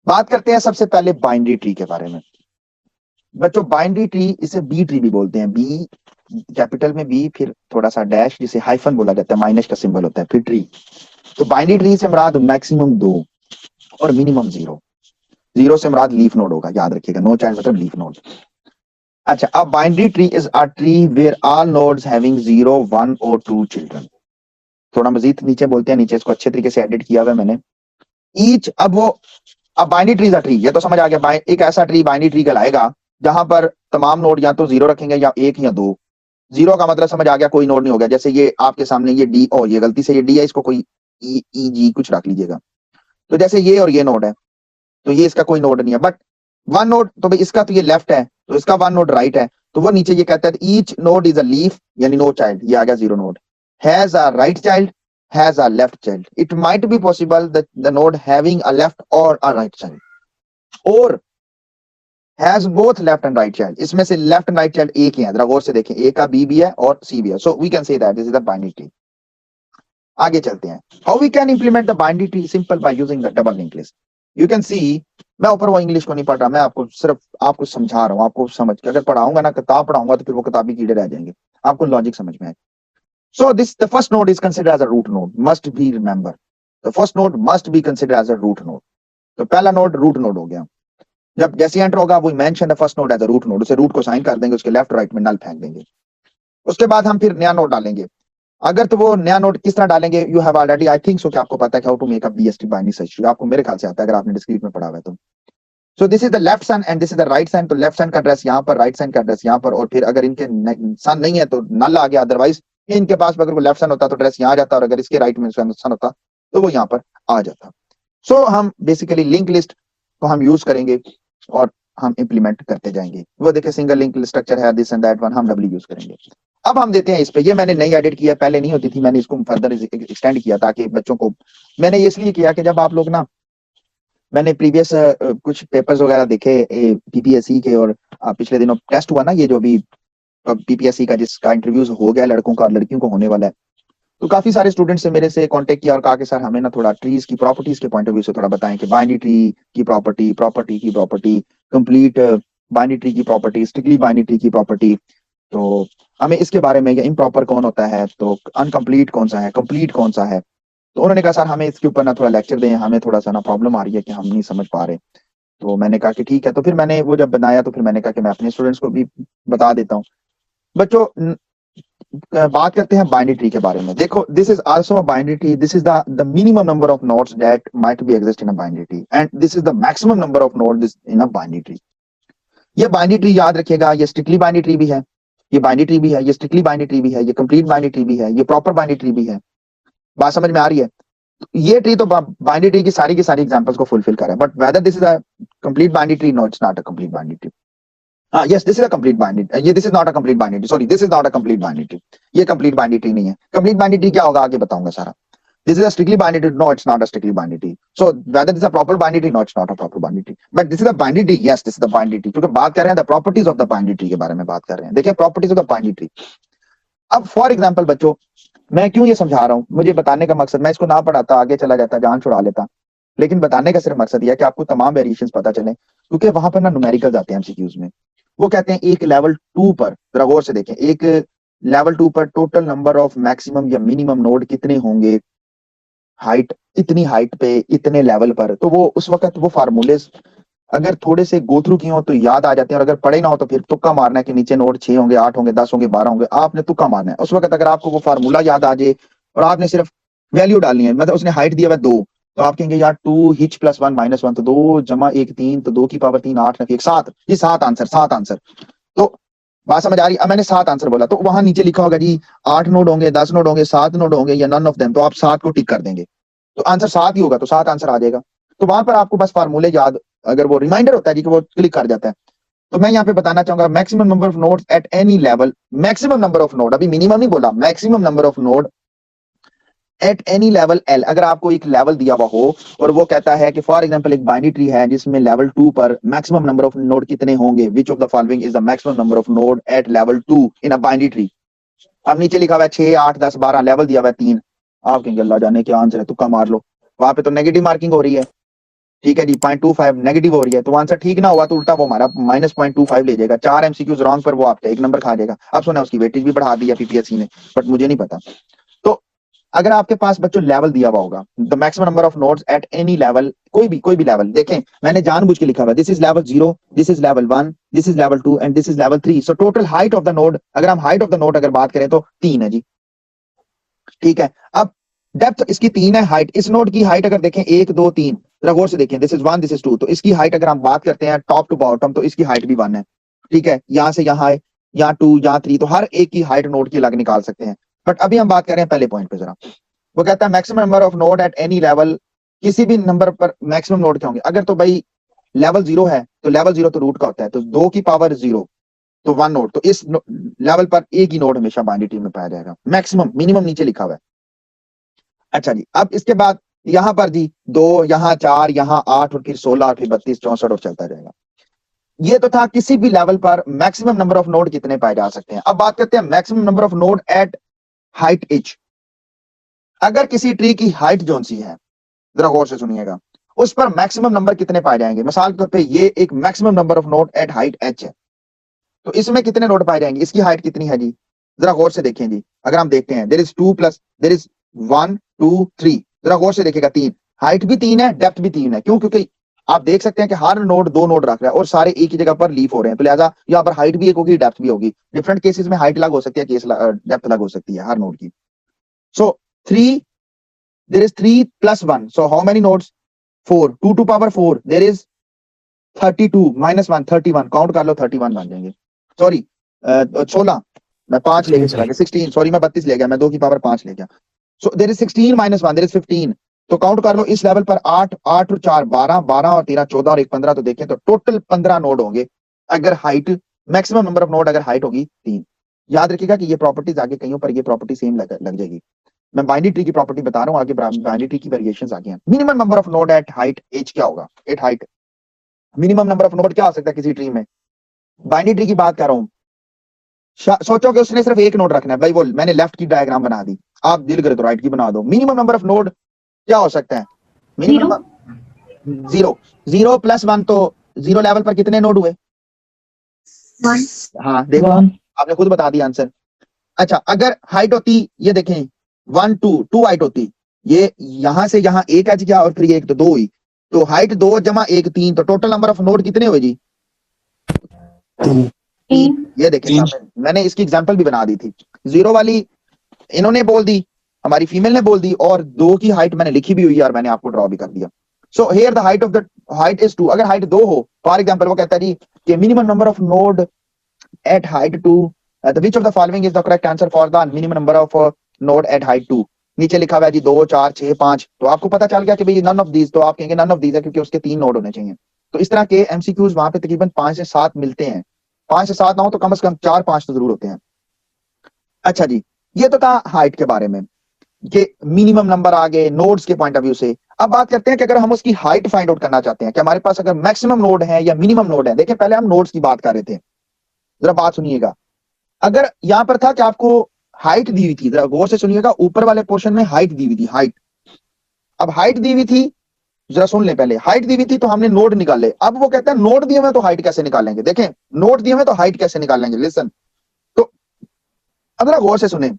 बात करते हैं सबसे पहले बाइनरी ट्री के बारे में। बच्चों बाइनरी ट्री, इसे बी ट्री भी बोलते हैं, बी कैपिटल में बी, फिर थोड़ा सा डैश जिसे हाइफन बोला जाता है, माइनस का सिंबल होता है, फिर ट्री। तो बाइनरी ट्री से मुराद मैक्सिमम 2 और मिनिमम 0। 0 से मुराद लीफ नोड होगा, याद रखिएगा, नो चाइल्ड मतलब लीफ नोड। अच्छा, अब binary tree is a tree where all nodes having 0, 1 और 2 चिल्ड्रन। थोड़ा मजीद नीचे बोलते हैं, नीचे इसको अच्छे तरीके से एडिट किया हुआ है मैंने। ईच, अब बाइनरी ट्री ट्री, ये तो समझ आ गया, एक ऐसा ट्री बाइनरी ट्री कहलाएगा जहां पर तमाम नोड या तो 0 रखेंगे या 1 या 2। 0 का मतलब समझ आ गया, कोई नोड नहीं हो गया। जैसे ये आपके सामने ये डी, ओ ये गलती से ये डी है, इसको कोई ई ई जी कुछ रख लीजिएगा। तो जैसे ये और ये नोड है, तो ये इसका कोई नोड नहीं है। बट वन नोड, तो भाई इसका तो ये लेफ्ट है, तो इसका वन नोड राइट है। तो वो नीचे ये कहता है each node is a leaf, यानी नो चाइल्ड, ये आ गया 0 node. Has a right child, has a left child. It might be possible that the node having a left और अ राइट चाइल्ड, और has both left and right child. इसमें से left and right child एक ही है, जरा गौर से देखें, ए का बी भी है और सी भी है। So we can say that this is the binary tree. आगे चलते हैं। How we can implement the binary tree, simple, by using the double link list. You can see, मैं ऊपर वो इंग्लिश को नहीं पढ़ रहा, मैं आपको सिर्फ आपको समझा रहा हूँ, आपको समझ के, अगर पढ़ाऊंगा ना, किताब पढ़ाऊंगा, तो फिर वो किताबी कीड़े रह जाएंगे, आपको लॉजिक समझ में आए। So this the first node is considered as a root node, must be remember, the first node must be considered as a root node. तो पहला नोड रूट नोड हो गया। जब जैसे एंटर होगा, वो mention the first node as a root node, उसे root को साइन कर देंगे, उसके लेफ्ट राइट में नल फेंक देंगे। उसके बाद हम फिर नया नोड डालेंगे। अगर तो वो नया नोड किस तरह डालेंगे, you have already, I think so, कि आपको पता है how to make a BST binary search tree, आपको मेरे ख्याल से आता है, अगर आपने डिस्क्रीट में पढ़ा हुआ है तो। So this is the left son and this is the right son. तो लेफ्ट सन का एड्रेस यहाँ पर, राइट सन का एड्रेस यहाँ पर, और फिर अगर इनके सन नहीं है तो नल आ गया, अदरवाइज इनके पास अगर वो लेफ्ट सन होता तो एड्रेस यहाँ आ जाता, और अगर इसके राइट में सन होता तो वो यहाँ पर आ जाता। सो हम बेसिकली लिंक लिस्ट को हम यूज करेंगे और हम इंप्लीमेंट करते जाएंगे। वो देखिए सिंगल लिंक स्ट्रक्चर है, दिस एंड दैट वन, हम डब्ल्यू यूज करेंगे। अब हम देते हैं इस पे, ये मैंने नई एडिट किया, पहले नहीं होती थी, मैंने इसको फर्दर एक्सटेंड किया ताकि बच्चों को, मैंने ये इसलिए किया कि जब आप लोग ना, मैंने प्रीवियस कुछ पेपर्स वगैरह देखे पीपीएससी के, और पिछले दिनों टेस्ट हुआ ना, ये जो भी पीपीएससी का जिसका इंटरव्यूज हो गया लड़कों का और लड़कियों को होने वाला है, तो काफी सारे स्टूडेंट्स ने मेरे से कांटेक्ट किया और कहा कि सर हमें ना थोड़ा ट्रीज की प्रॉपर्टीज के पॉइंट ऑफ व्यू से थोड़ा बताएं कि बाइनरी ट्री की प्रॉपर्टी, प्रॉपर्टी की प्रॉपर्टी, कंप्लीट बाइनरी ट्री की प्रॉपर्टी, स्ट्रिक्टली बाइनरी ट्री की प्रॉपर्टी। तो हमें इसके बारे में, इम्प्रॉपर कौन होता है, तो अनकंप्लीट कौन सा है, कंप्लीट कौन सा है। तो उन्होंने कहा सर हमें इसके ऊपर ना थोड़ा लेक्चर दें, हमें थोड़ा सा ना प्रॉब्लम आ रही है कि हम नहीं समझ पा रहे। तो मैंने कहा कि ठीक है। तो फिर मैंने वो जब बनाया तो फिर मैंने कहा कि मैं अपने स्टूडेंट्स को भी बता देता हूँ। बच्चों बात करते हैं बाइनरी ट्री के बारे में। देखो, this is also a binary tree, this is the minimum number of nodes that might be exist in a binary tree, and this is the maximum number of nodes in a binary tree. ये binary tree याद रखिएगा, ये strictly binary tree भी है, ये binary tree भी है, ये स्ट्रिक्टली बाइनरी ट्री भी है, ये कंप्लीट बाइनरी ट्री भी है, ये प्रॉपर बाइनरी ट्री भी है। बात समझ में आ रही है? ये ट्री तो बाइनरी ट्री की सारी एग्जांपल्स को फुलफिल कर रहा है, but whether this is a complete binary tree, no it's not a complete binary tree. Yes, this is a complete binary, ये this is not a complete binary, sorry, this is not a complete binary tree. ये complete binary tree नहीं है। Complete binary tree क्या होगा आगे बताऊंगा सारा। This is a strictly binary tree. No, it's not a strictly binary tree. So whether this is a proper binary tree, no, it's not a proper binary tree. But this is a binary tree. Yes, this is the binary tree. क्योंकि बात कर रहे हैं the properties of the binary tree के बारे में बात कर रहे हैं। देखिए properties of the binary tree। अब फॉर एग्जाम्पल बच्चों, मैं क्यों ये समझा रहा हूँ, मुझे बताने का मकसद, मैं इसको ना पढ़ाता आगे चला जाता, जान छुड़ा लेता, लेकिन बताने का सिर्फ मकसद यह है कि आपको तमाम वेरिएशंस पता चले, क्योंकि वहां पर ना न्यूमेरिकल्स आते हैं एमसीक्यूज में। वो कहते हैं एक लेवल 2 पर, जरा गौर से देखें, एक लेवल 2 पर टोटल नंबर ऑफ मैक्सिमम या मिनिमम नोड कितने होंगे, हाइट, इतनी हाइट पे, इतने लेवल पर। तो वो उस वक्त वो फार्मूले अगर थोड़े से गो थ्रू किए हो तो याद आ जाते हैं, और अगर पढ़े ना हो तो फिर तुक्का मारना है कि नीचे नोट 6 होंगे, 8 होंगे, 10 होंगे, 12 होंगे, आपने तुक्का मारना है उस वक्त। अगर आपको वो फार्मूला याद आ जाए और आपने सिर्फ वैल्यू डालनी है, मतलब उसने हाइट दिया हुआ 2, तो आप कहेंगे यार 2 हिच प्लस 1 माइनस 1, तो 2 जमा 1 3, तो 2 की पावर 3 8 1 7, ये 7 आंसर, 7 आंसर। तो बात समझ आ रही? अब मैंने 7 आंसर बोला, तो वहां नीचे लिखा होगा जी 8 नोड होंगे, 10 नोड होंगे, 7 नोड होंगे, या नन ऑफ देम, तो आप 7 को टिक कर देंगे, तो आंसर 7 ही होगा, तो 7 आंसर आ जाएगा। तो वहां पर आपको बस फार्मूले याद, अगर वो रिमाइंडर होता है जी कि वो क्लिक कर जाता है। तो मैं यहाँ पे बताना चाहूंगा maximum number of nodes at any level, maximum number of node, अभी मिनिमम नहीं बोला, maximum number of node at any level L. अगर आपको एक लेवल दिया हुआ हो और वो कहता है कि फॉर एग्जांपल एक बाइनरी ट्री है जिसमें लेवल 2 पर मैक्सिमम नंबर ऑफ नोड कितने होंगे, which of the following is the maximum number of node at level 2 in a binary tree. अब नीचे लिखा हुआ है 6 8 10 12, लेवल दिया हुआ है 3। आप कहेंगे अल्लाह जाने क्या आंसर है, तुक्का मार लो, वहां पे तो नेगेटिव मार्किंग हो रही है। ठीक है जी, 0.25 नेगेटिव हो रही है, तो आंसर ठीक ना हुआ तो उल्टा वो हमारा -0.25 ले जाएगा। 4 एमसीक्यूज रॉन्ग पर वो आपका 1 नंबर खा जाएगा। अब सुना, उसकी वेटेज भी बढ़ा दी है पीपीएससी ने, बट मुझे नहीं पता। तो अगर आपके पास बच्चों लेवल दिया हुआ होगा, the maximum number of nodes at any level, कोई भी लेवल, देखें मैंने जानबूझ के लिखा हुआ, this is level 0, this is level 1, this is level 2 and this is level 3। So total height of the node, अगर हम हाइट ऑफ द नोड अगर बात करें तो 3 है जी। ठीक है, अब डेप्थ इसकी 3 है, हाइट इस नोड की हाइट अगर देखें 1 2 3, जरा गौर से देखें, दिस इज 1, दिस इज 2, तो इसकी हाइट अगर हम बात करते हैं टॉप टू बॉटम तो इसकी हाइट भी 1 है। ठीक है, यहां से यहां है, यहाँ 2 यहाँ 3, तो हर एक की हाइट नोड की अलग निकाल सकते हैं। बट अभी हम बात कर रहे हैं पहले पॉइंट पे जरा। वो कहता है maximum number of node at any level, किसी भी नंबर पर मैक्सिमम नोड क्या होंगे। अगर तो भाई लेवल 0 है तो लेवल 0 तो रूट का होता है, तो 2 की पावर 0 तो 1 नोड, तो इस लेवल पर एक ही नोड हमेशा बाइनरी ट्री में पाया जाएगा। मैक्सिमम, मिनिमम नीचे लिखा हुआ है। अच्छा जी, अब इसके बाद यहां पर जी 2, यहां 4, यहां 8 और फिर 16 और फिर 32 64 और चलता जाएगा। ये तो था किसी भी लेवल पर मैक्सिमम नंबर ऑफ नोड कितने पाए जा सकते हैं। अब बात करते हैं maximum number of node at height H. अगर किसी ट्री की हाइट जोन सी है, जरा गौर से सुनिएगा, उस पर मैक्सिमम नंबर कितने पाए जाएंगे। मिसाल के तौर पे ये एक maximum number of node at height H है, तो इसमें कितने नोड पाए जाएंगे, इसकी हाइट कितनी है जी, जरा गौर से देखें जी। अगर हम देखते हैं there is 2 plus there is 1 2 3, जरा गौर से देखिएगा, 3 हाइट भी 3 है, डेप्थ भी 3 है। क्यों? क्योंकि आप देख सकते हैं कि हर नोड 2 नोड रख रहा है और सारे एक ही जगह पर लीफ हो रहे हैं, तो लिहाजा यहाँ पर हाइट भी एक होगी, डेप्थ भी होगी। डिफरेंट केसेस में हाइट अलग हो सकती है, केस डेप्थ अलग हो सकती है हर नोड की। सो 3, there is 3 plus 1, so how many nodes? 4, 2 to power 4, there is 32 minus 1 31, count कर लो, 31 बन जाएंगे। सॉरी 16, मैं 5 लेके चला गया, 16, सॉरी मैं 32 ले गया, मैं 2 की पावर 5 ले गया। So there is 16 minus 1, there is 15, तो काउंट कर लो इस लेवल पर 8 8 और 4 12 12 और 13 14 और 1 15, तो देखें तो टोटल 15 नोड होंगे अगर height, maximum number of node अगर हाइट होगी 3। याद रखिएगा कि ये प्रॉपर्टीज आगे कहीं पर ये प्रॉपर्टी सेम लग जाएगी। मैं बाइनरी ट्री की प्रॉपर्टी बता रहा हूँ, आगे बाइनरी ट्री की वेरिएशंस आगे हैं। Minimum number of node at height H क्या होगा, at height minimum number of node क्या हो सकता है किसी ट्री में। बाइनरी ट्री की बात कर रहा हूँ, सोचो कि उसने सिर्फ एक नोड रखना है भाई, वो मैंने लेफ्ट की डायग्राम बना दी, आप दिल करे तो राइट की बना दो। मिनिमम नंबर ऑफ नोड क्या हो सकता है, मिनिमम 0, 0 प्लस 1, तो 0 लेवल पर कितने नोड हुए, 1। हाँ देखो, आपने खुद बता दिया आंसर। अच्छा, अगर हाइट होती, ये देखें 1 2 2 हाइट होती, ये यहां से यहां एक एच गया और फिर ये एक, तो 2 हुई, तो हाइट 2 जमा 1 3, तो टोटल नंबर ऑफ नोड कितने हुए जी, 3। ये देखें मैंने इसकी एग्जांपल भी बना दी थी। 0 वाली इन्होंने बोल दी, हमारी फीमेल ने बोल दी, और 2 की हाइट मैंने लिखी भी हुई है और मैंने आपको ड्रॉ भी कर दिया। So here the height of the height is 2। अगर हाइट 2 हो, फॉर एग्जांपल वो कहता है जी कि minimum number of node at height 2, which of the following is the correct answer for the minimum number of node at height 2। नीचे लिखा हुआ है जी 2 4 6 5, तो आपको पता चल गया कि भाई नन ऑफ दीज, तो आप कहेंगे नन ऑफ दीज है क्योंकि उसके 3 नोड होने चाहिए। तो इस तरह के एमसीक्यूज वहां पे तकरीबन 5 से 7 मिलते हैं, 5 से 7 ना हो तो कम से कम 4 5 तो जरूर होते हैं। अच्छा जी, ये तो था हाइट के बारे में कि मिनिमम नंबर आ गए नोड्स के पॉइंट ऑफ व्यू से। अब बात करते हैं कि अगर हम उसकी हाइट फाइंड आउट करना चाहते हैं कि हमारे पास अगर मैक्सिमम नोड है या मिनिमम नोड है। देखिए पहले हम नोड्स की बात कर रहे थे, जरा बात सुनिएगा। अगर यहां पर था कि आपको हाइट दी हुई थी, जरा गौर से सुनिएगा, ऊपर वाले पोर्शन में हाइट दी हुई थी, हाइट। अब हाइट दी हुई थी, जरा सुन ले, पहले हाइट दी हुई थी तो हमने नोड निकाले। अब वो कहता है नोड दिए हुए तो हाइट कैसे निकालेंगे। देखें नोड दिए हुए तो हाइट कैसे निकालेंगे, लिसन। तो अब जरा गौर से सुने,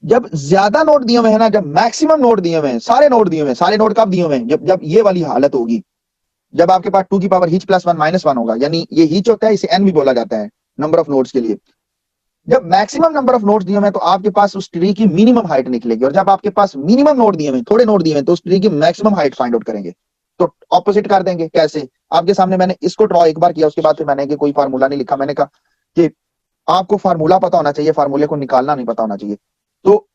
जब ज्यादा नोड दिए हुए हैं ना, जब मैक्सिमम नोड दिए हुए हैं, सारे नोड दिए हुए हैं, सारे नोड कब दिए हुए हैं, जब ये वाली हालत होगी, जब आपके पास 2 की पावर हिच प्लस 1 माइनस 1 होगा, यानी ये हिच होता है, इसे एन भी बोला जाता है नंबर ऑफ नोड्स के लिए। जब मैक्सिमम नंबर ऑफ नोड्स दिए हुए हैं तो आपके पास उस ट्री की मिनिमम हाइट निकलेगी, और जब आपके पास मिनिमम नोड दिए हुए हैं, थोड़े नोड दिए हुए हैं, तो उस ट्री की मैक्सिमम हाइट फाइंड आउट करेंगे। तो ऑपोजिट कर देंगे, कैसे, आपके सामने मैंने इसको ड्रॉ एक बार किया, उसके बाद फिर मैंने कि कोई फार्मूला नहीं लिखा, मैंने कहा कि आपको फार्मूला पता होना चाहिए, फार्मूले को निकालना नहीं पता होना चाहिए। तो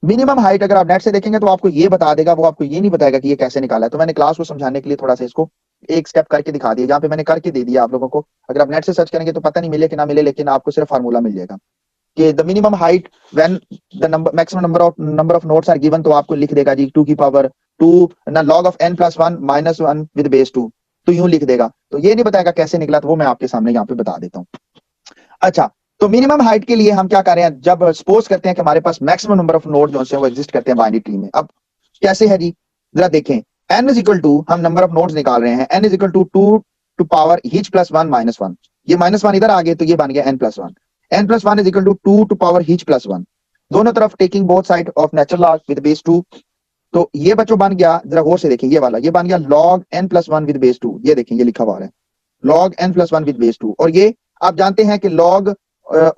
मिनिमम हाइट अगर आप नेट से देखेंगे तो आपको ये बता देगा, वो आपको ये नहीं बताएगा कि ये कैसे निकाला है। तो मैंने क्लास को समझाने के लिए थोड़ा सा इसको एक स्टेप करके दिखा दिया, जहां पे मैंने करके दे दिया आप लोगों को। अगर आप नेट से सर्च करेंगे तो पता नहीं मिले कि ना मिले, लेकिन आपको सिर्फ फार्मूला मिल जाएगा कि the minimum height when the number maximum number of nodes are given, तो आपको लिख देगा जी 2 की पावर 2 ना log of n plus 1 minus 1 with base 2, तो यूं लिख देगा। तो ये नहीं बताएगा कैसे निकला, तो वो मैं आपके सामने यहाँ पे बता देता हूँ। अच्छा, तो मिनिमम हाइट के लिए हम क्या कर रहे हैं, जब सपोज करते हैं कि हमारे पास मैक्सिमम नंबर ऑफ नोड जो है वो एग्जिस्ट करते हैं बाइनरी ट्री में। अब कैसे है जी, जरा देखें, n इज इक्वल टू, हम नंबर ऑफ नोड्स निकाल रहे हैं, n is equal to 2 to power h plus 1 minus 1, ये माइनस 1 इधर आ गए तो ये बन गया n plus 1, n plus 1 is equal to 2 to power h plus 1, दोनों तरफ taking both side of natural log with base 2, तो ये बच्चों बन गया, जरा गौर से देखें ये वाला, ये बन गया log n plus 1 with base 2, ये देखें ये लिखा हुआ है log n plus 1 with base 2, और ये आप जानते हैं कि log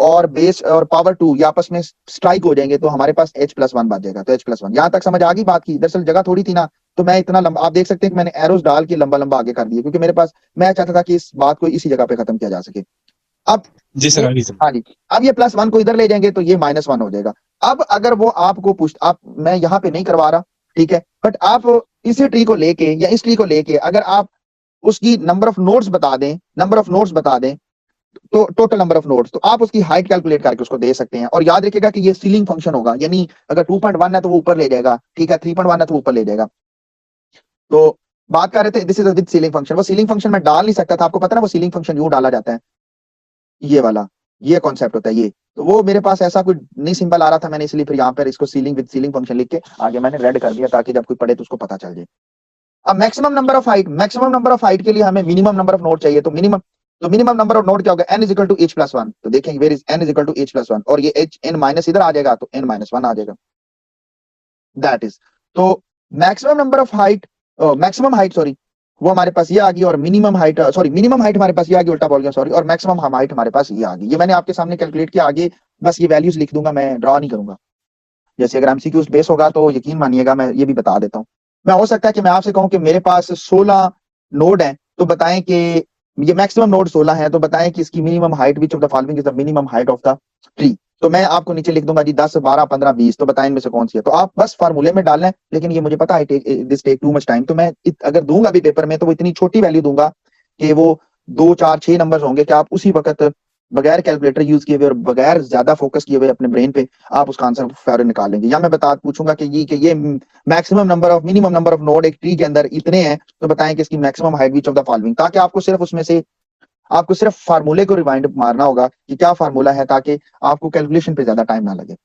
और बेस और पावर 2 ये आपस में स्ट्राइक हो जाएंगे तो हमारे पास h प्लस 1 बच जाएगा, तो h प्लस 1, यहां तक समझ आ गई बात की, दरअसल जगह थोड़ी थी ना, तो मैं इतना लंबा, आप देख सकते हैं कि मैंने एरोस डाल के लंबा लंबा आगे कर दिया, क्योंकि मेरे पास, मैं चाहता था कि इस बात को इसी जगह पे खत्म किया जा सके। अब जी सर, आगे सर। हाँ जी, अब ये प्लस 1 को इधर ले जाएंगे तो ये माइनस 1 हो जाएगा। अब अगर वो आपको आप, मैं यहाँ पे नहीं करवा रहा, ठीक है, बट आप इसी ट्री को लेके या इस ट्री को लेके अगर आप उसकी नंबर ऑफ नोड्स बता दें, नंबर ऑफ नोड्स बता दें, तो टोटल नंबर ऑफ नोड्स, तो आप उसकी हाइट कैलकुलेट करके उसको दे सकते हैं। और याद रखिएगा कि ये सीलिंग फंक्शन होगा, यानी अगर 2.1 है तो वो ऊपर ले जाएगा, ठीक है, 3.1 है तो ऊपर ले जाएगा। तो बात कर रहे थे this is with ceiling function, वो सीलिंग फंक्शन मैं डाल नहीं सकता था, आपको पता ना वो सीलिंग फंक्शन यूं डाला जाता है, ये वाला, ये कॉन्सेप्ट होता है ये, तो वो मेरे पास ऐसा कोई नहीं सिंबल आ रहा था, मैंने इसलिए फिर यहाँ पर इसको सीलिंग विद सीलिंग फंक्शन लिख के आगे मैंने रेड कर दिया ताकि जब कोई पढ़े तो उसको पता चल जाए। अब maximum number of height, maximum number of height के लिए हमें मिनिमम नंबर ऑफ नोड चाहिए, तो मिनिमम नंबर ऑफ नोड क्या होगा, n is equal to h plus 1, तो देखेंगे where is n is equal to h plus 1, और ये h n माइनस इधर आ जाएगा तो n माइनस 1 आ जाएगा, दैट इज, तो maximum number of height, maximum height sorry, वो हमारे पास ये आ गई, और minimum height sorry minimum height हमारे पास ये आ गई, उल्टा बोल गया सॉरी, और मैक्सिमम हाइट हमारे पास ये आ गई, ये मैंने आपके सामने कैलकुलेट किया, आगे बस ये वैल्यूज लिख दूंगा, मैं ड्रॉ नहीं करूंगा। जैसे अगर एमसीक्यूज बेस होगा तो यकीन मानिएगा मैं ये भी बता देता हूँ, मैं हो सकता है कि मैं आपसे कहूं कि मेरे पास 16 नोड हैं, तो बताएं कि ये मैक्सिमम नोड 16 है, तो बताएं कि इसकी minimum height which of the following is the minimum height of the tree, तो मैं आपको नीचे लिख दूंगा जी 10 12 15 20, तो बताएं इनमें से कौन सी है, तो आप बस फार्मूले में डालना है, लेकिन ये मुझे पता है this take too much time, तो मैं अगर दूंगा भी पेपर में तो वो इतनी छोटी वैल्यू दूंगा कि वो 2 4 6 नंबर होंगे कि आप उसी वक्त बगैर कैलकुलेटर यूज किए हुए और बगैर ज्यादा फोकस किए हुए अपने ब्रेन पे आप उसका आंसर फौरन निकाल लेंगे। या मैं बता पूछूंगा कि ये maximum number of minimum number of node एक ट्री के अंदर इतने हैं, तो बताएं कि इसकी maximum height which of the following, ताकि आपको सिर्फ उसमें से आपको सिर्फ फार्मूले को रिवाइंड मारना होगा कि क्या फार्मूला है, ताकि आपको कैलकुलेशन पे ज्यादा टाइम ना लगे।